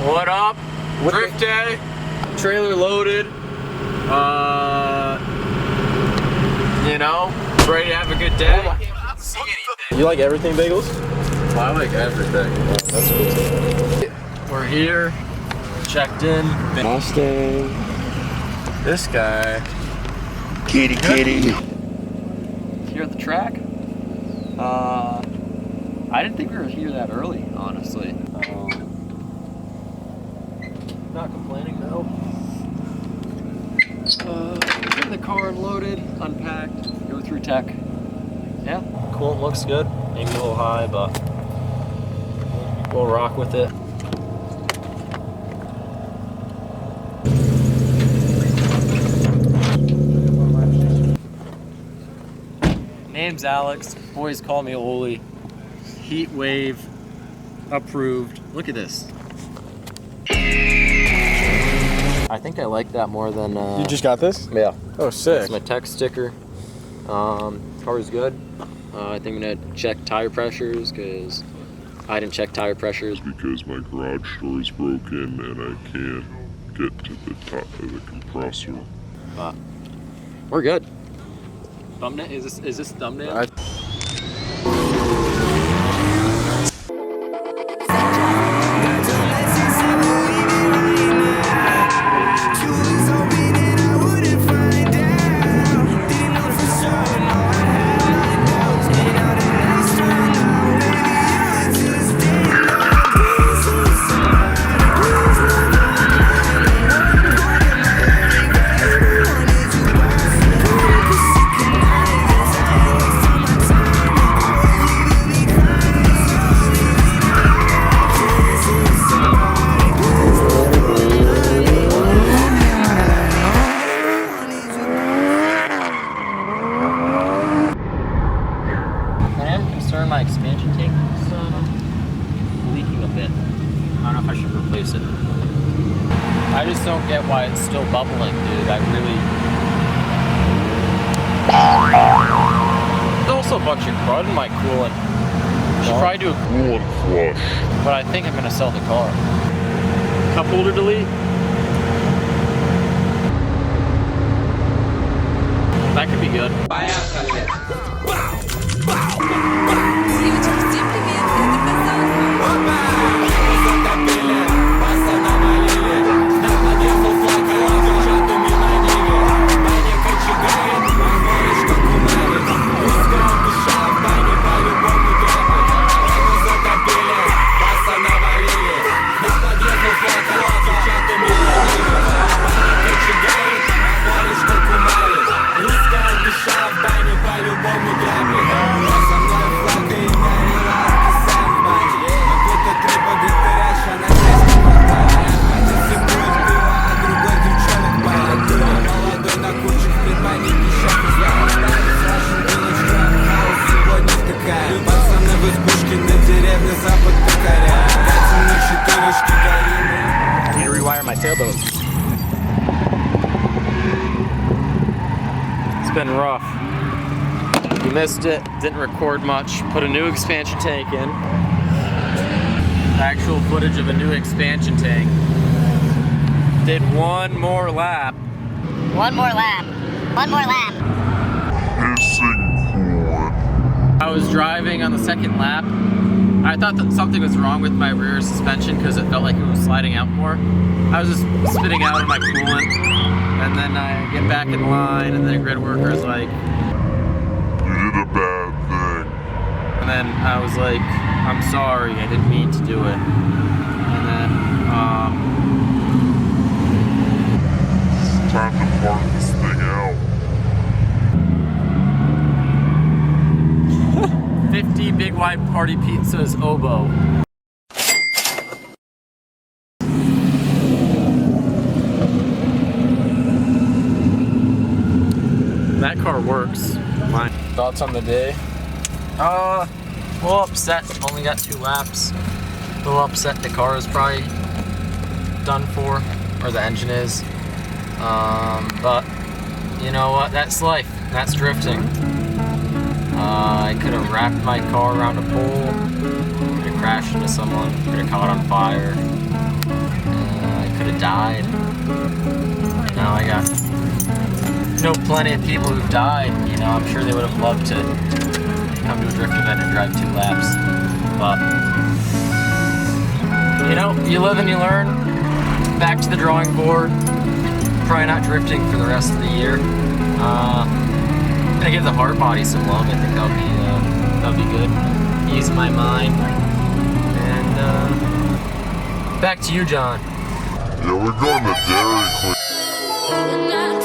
What up? Drift day. Trailer loaded. You know, ready to have a good day. I can't see anything. You like everything bagels? Well, I like everything. Oh, that's cool. We're here, checked in. Mustang. This guy. Kitty. Here at the track. I didn't think we were here that early, honestly. Not complaining though. Get the car unloaded, unpacked, go through tech. Yeah, cool, looks good. Maybe a little high, but we'll rock with it. Name's Alex, boys call me Oli. Heat wave approved. Look at this. I think I like that more than You just got this? yeah. Oh, sick. That's my tech sticker. Car's good. I think I'm gonna check tire pressures because I didn't check tire pressures. Because my garage door is broken and I can't get to the top of the compressor. But we're good. Thumbnail? Is this thumbnail? My expansion tank is leaking a bit. I don't know if I should replace it. I just don't get why it's still bubbling, dude. There's also a bunch of crud in my coolant. Should probably do a Coolant flush. but I think I'm gonna sell the car. Cup holder delete. That could be good. I need to rewire my sailboat. It's been rough. We missed it, didn't record much. Put a new expansion tank in. Actual footage of a new expansion tank. Did one more lap. One more lap. Hissing coolant. I was driving on the second lap. I thought that something was wrong with my rear suspension because it felt like it was sliding out more. I was just spitting out of my coolant, and then I get back in line, and then a grid worker is like, You did a bad thing. and then I was like, I'm sorry, I didn't mean to do it. And then, It's time to part this thing out. 50 big wide party pizzas oboe. That car works. Fine. Thoughts on the day? A little upset. Only got 2 laps. A little upset the car is probably done for, or the engine is. But you know what? That's life. That's drifting. I could have wrapped my car around a pole, could have crashed into someone, could have caught on fire. would have died. Now I know plenty of people who've died. You know, I'm sure they would have loved to come to a drift event and drive 2 laps. But, you know, you live and you learn. Back to the drawing board. Probably not drifting for the rest of the year. Gonna give the hard body some love. I think that'll be good. Ease my mind. And back to you, John. Yeah, we're going to Dairy Queen. Not